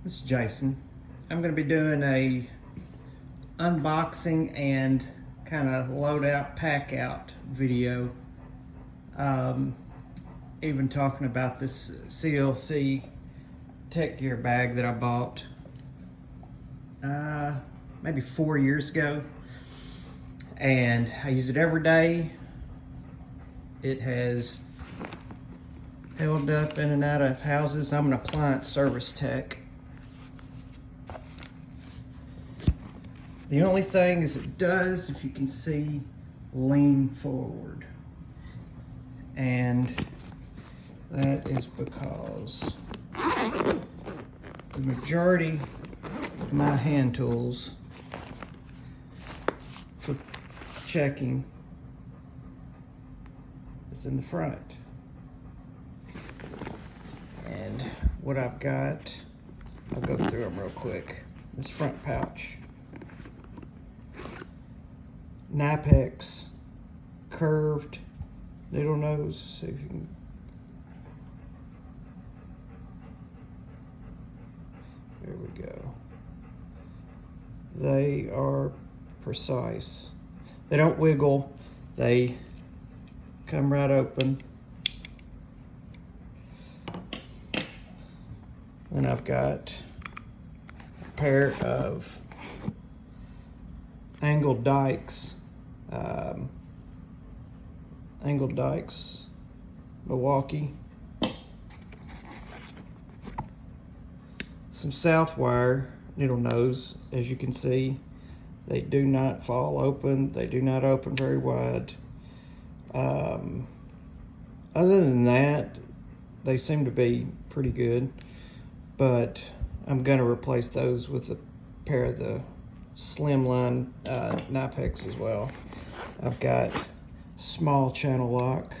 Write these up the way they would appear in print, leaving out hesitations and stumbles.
This is Jason. I'm going to be doing a unboxing and kind of load out, pack out video. Even talking about this CLC Tech Gear bag that I bought maybe 4 years ago, and I use it every day. It has held up in and out of houses. I'm an appliance service tech. The only thing is it does, if you can see, lean forward. And that is because the majority of my hand tools for checking is in the front. And what I've got, I'll go through them real quick. This front pouch. Knipex curved needle nose. See if you can. There we go. They are precise. They don't wiggle. They come right open. And I've got a pair of angled dikes. Angled dikes, Milwaukee. Some Southwire needle nose. As you can see, they do not fall open. They do not open very wide. Other than that, they seem to be pretty good, but I'm gonna replace those with a pair of the slimline Knipex as well. I've got small channel lock.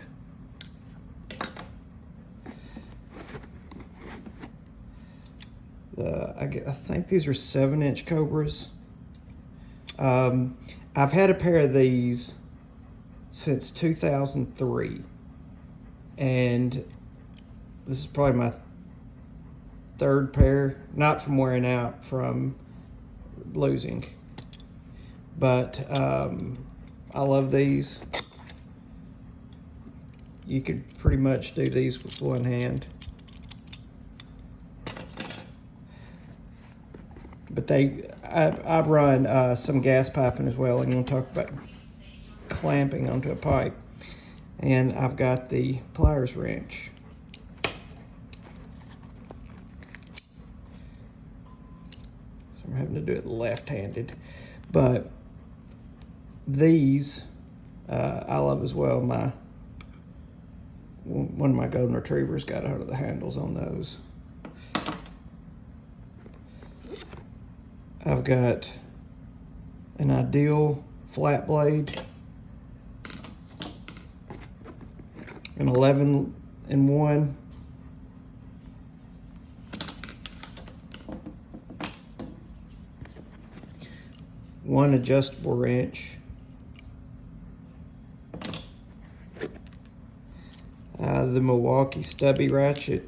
I think these are 7-inch Cobras. I've had a pair of these since 2003, and this is probably my third pair, not from wearing out, from losing. But I love these. You could pretty much do these with one hand. But I run some gas piping as well, and we'll talk about clamping onto a pipe. And I've got the pliers wrench. So I'm having to do it left-handed. But these I love as well. One of my golden retrievers got out of the handles on those. I've got an Ideal flat blade, an 11-in-1. One adjustable wrench. The Milwaukee stubby ratchet.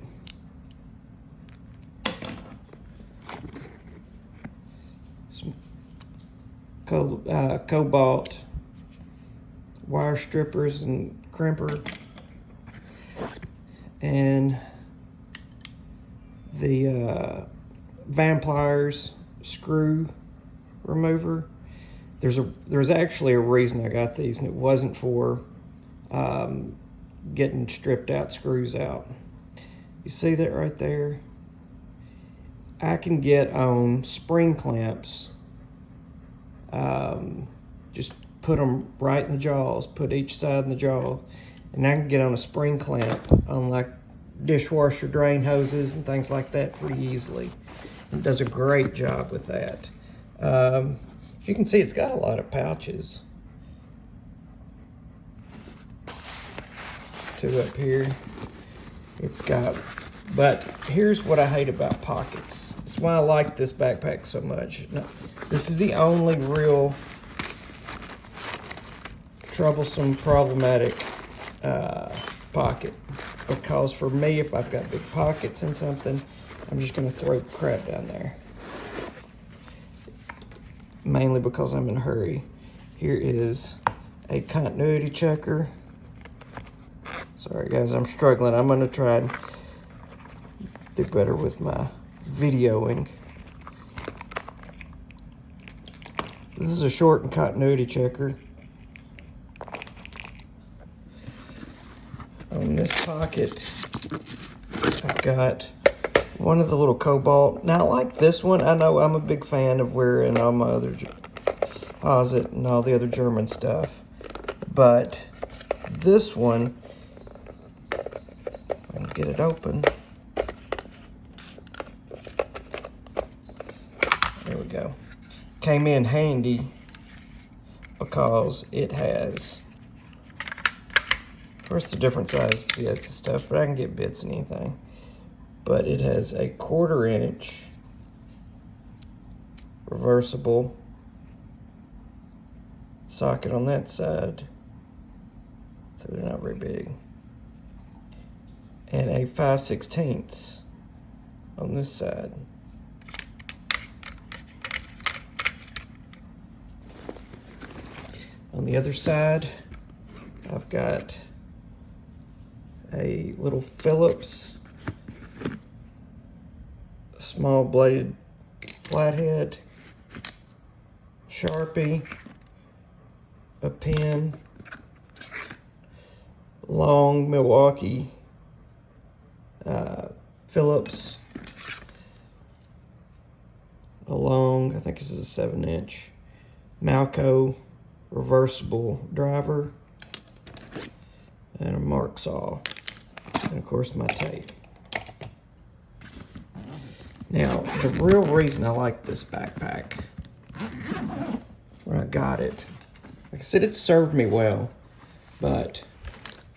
Some cobalt wire strippers and crimper. And the Pliers screw remover. There's actually a reason I got these, and it wasn't for getting stripped out screws out. You see that right there? I can get on spring clamps, just put them right in the jaws, put each side in the jaw, and I can get on a spring clamp on like dishwasher drain hoses and things like that pretty easily. It does a great job with that. As you can see, it's got a lot of pouches. 2 up here. It's got, but here's what I hate about pockets. That's why I like this backpack so much. No, this is the only real troublesome, problematic pocket. because for me, if I've got big pockets in something, I'm just going to throw crap down there. Mainly because I'm in a hurry. Here is a continuity checker. Sorry guys, I'm struggling. I'm going to try and do better with my videoing. This is a short and continuity checker. On this pocket, I've got one of the little cobalt. Now, like this one, I know I'm a big fan of wearing all my other Posit and all the other German stuff. But this one, I can get it open. There we go. Came in handy because it has, of course, the different size bits and stuff, but I can get bits in anything. But it has a 1/4 inch reversible socket on that side, so they're not very big, and a 5/16 on this side. On the other side, I've got a little Phillips small bladed flathead, Sharpie, a pen, long Milwaukee Phillips, a long, I think this is a 7-inch Malco reversible driver, and a mark saw, and of course my tape. Now, the real reason I like this backpack, when I got it, like I said, it served me well, but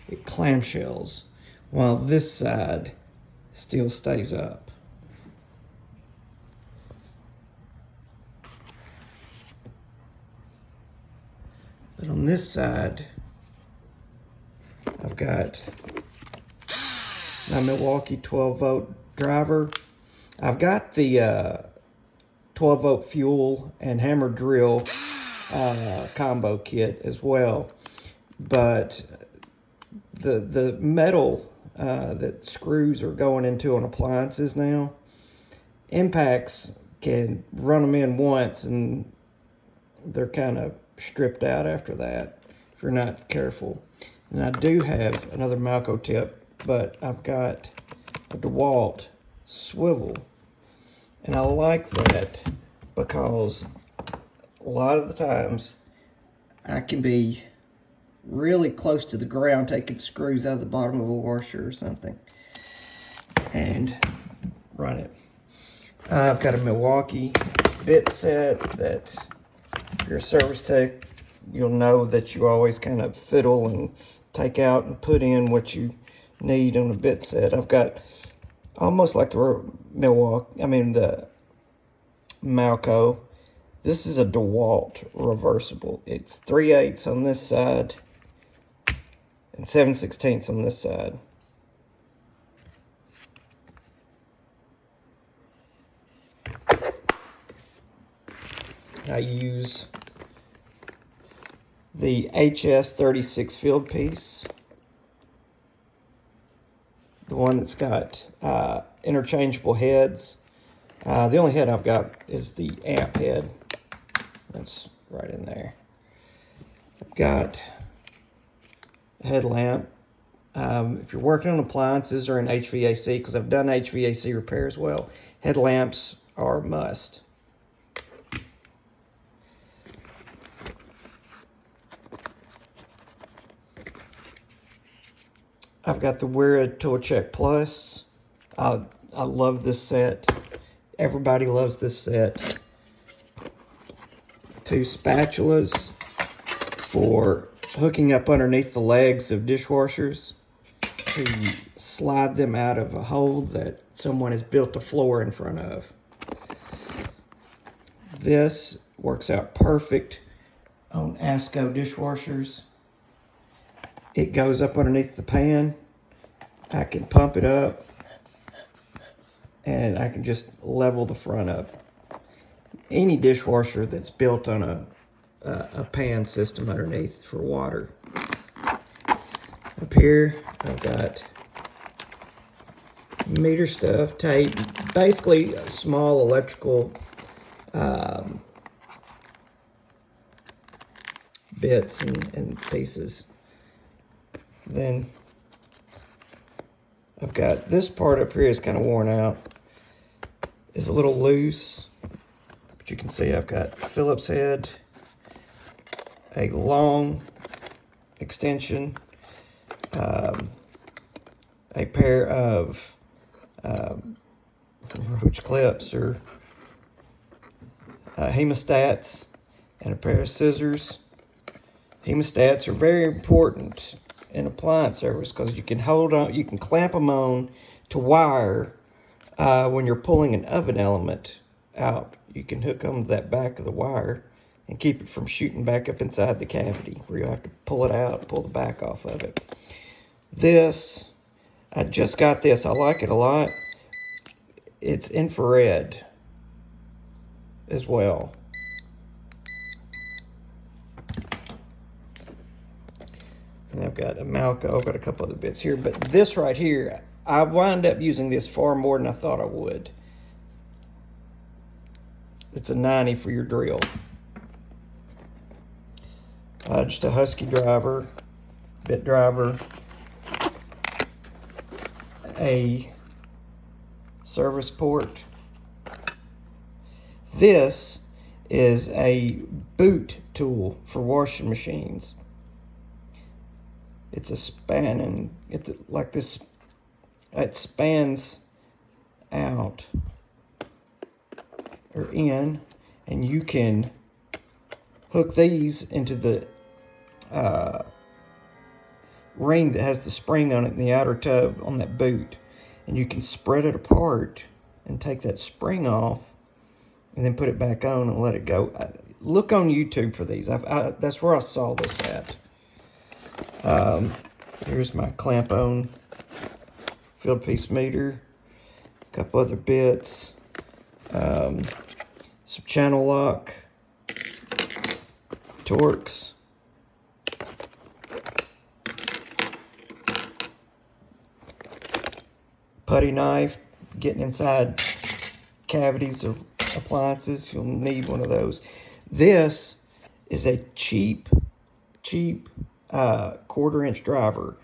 it clamshells while this side still stays up. But on this side, I've got my Milwaukee 12-volt driver. I've got the 12-volt fuel and hammer drill combo kit as well, but the metal that screws are going into on appliances now, impacts can run them in once and they're kind of stripped out after that if you're not careful. And I do have another Malco tip, but I've got a DeWalt swivel, and I like that because a lot of the times I can be really close to the ground taking screws out of the bottom of a washer or something and run it. I've got a Milwaukee bit set that if you're a service tech, you'll know that you always kind of fiddle and take out and put in what you need on a bit set. I've got almost like the the Malco. This is a DeWalt reversible. It's 3/8 on this side and 7/16 on this side. I use the HS36 field piece, the one that's got interchangeable heads. The only head I've got is the amp head. That's right in there. I've got a headlamp. If you're working on appliances or in HVAC, because I've done HVAC repair as well, headlamps are a must. I've got the Wera Tool Check Plus. I love this set. Everybody loves this set. 2 spatulas for hooking up underneath the legs of dishwashers to slide them out of a hole that someone has built a floor in front of. This works out perfect on ASCO dishwashers. It goes up underneath the pan I can pump it up, and I can just level the front up. Any dishwasher that's built on a pan system underneath for water. Up here, I've got meter stuff, tape, basically small electrical bits and pieces. Then I've got this part up here is kind of worn out. It's a little loose, but you can see I've got Phillips head, a long extension, a pair of roach clips or hemostats, and a pair of scissors. Hemostats are very important in appliance service because you can hold on, you can clamp them on to wire when you're pulling an oven element out. You can hook them to that back of the wire and keep it from shooting back up inside the cavity where you'll have to pull it out, pull the back off of it. This, I just got this. I like it a lot. It's infrared as well. And I've got a Malco, I've got a couple other bits here, but this right here, I wound up using this far more than I thought I would. It's a 90 for your drill. Just a Husky driver, bit driver, a service port. This is a boot tool for washing machines. It's a spanning, it's like this, it spans out or in, and you can hook these into the ring that has the spring on it in the outer tub on that boot, and you can spread it apart and take that spring off and then put it back on and let it go. Look on YouTube for these. That's where I saw this at. Here's my clamp on field piece meter, a couple other bits, some channel lock, Torx, putty knife, getting inside cavities of appliances, you'll need one of those. This is a cheap 1/4-inch driver,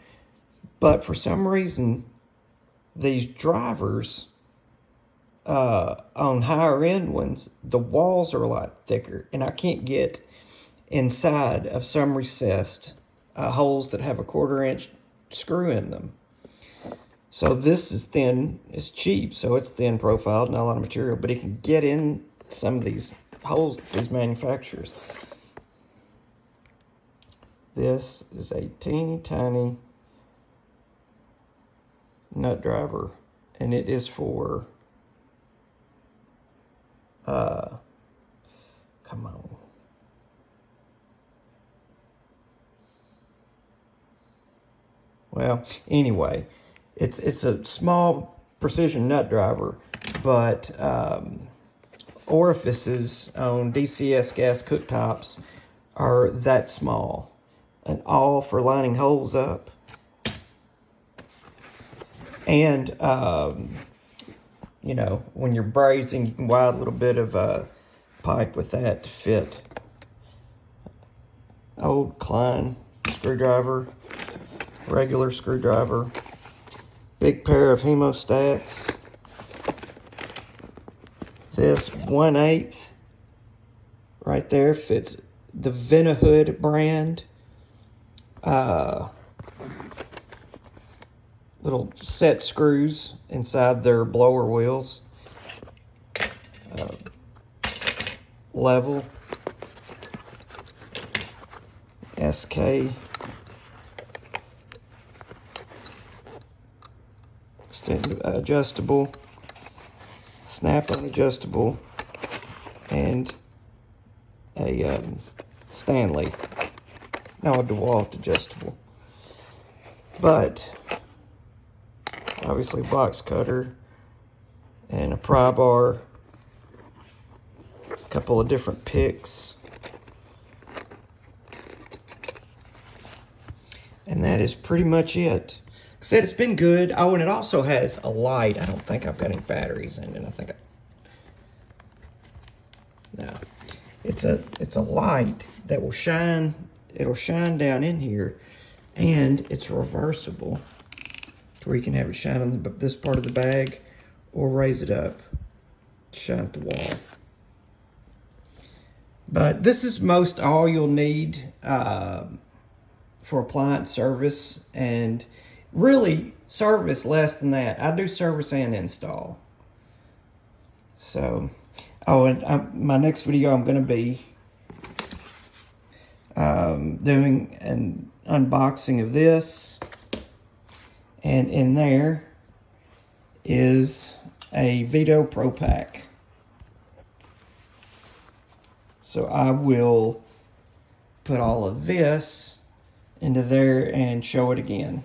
but for some reason these drivers on higher end ones, the walls are a lot thicker, and I can't get inside of some recessed holes that have a 1/4-inch screw in them. So this is thin, it's cheap, so it's thin profiled, not a lot of material, but it can get in some of these holes that these manufacturers. This is a teeny tiny nut driver, and it is for, come on. Well, anyway, it's a small precision nut driver, but orifices on DCS gas cooktops are that small, and all for lining holes up. And you know, when you're brazing, you can wide a little bit of pipe with that to fit. Old Klein screwdriver, regular screwdriver, big pair of hemostats. This 1/8 right there fits the Venahood brand. Little set screws inside their blower wheels. Level. SK. Adjustable. Snap-on adjustable. And a Stanley. Now a DeWalt adjustable. But obviously box cutter, and a pry bar, a couple of different picks. And that is pretty much it. Like I said, it's been good. Oh, and it also has a light. I don't think I've got any batteries in it. I think no. It's a light that will shine. It'll shine down in here, and it's reversible to where you can have it shine on this part of the bag, or raise it up to shine at the wall. But this is most all you'll need for appliance service, and really service less than that. I do service and install. So, oh, and my next video I'm going to be doing an unboxing of this, and in there is a Vito Pro Pack. So I will put all of this into there and show it again.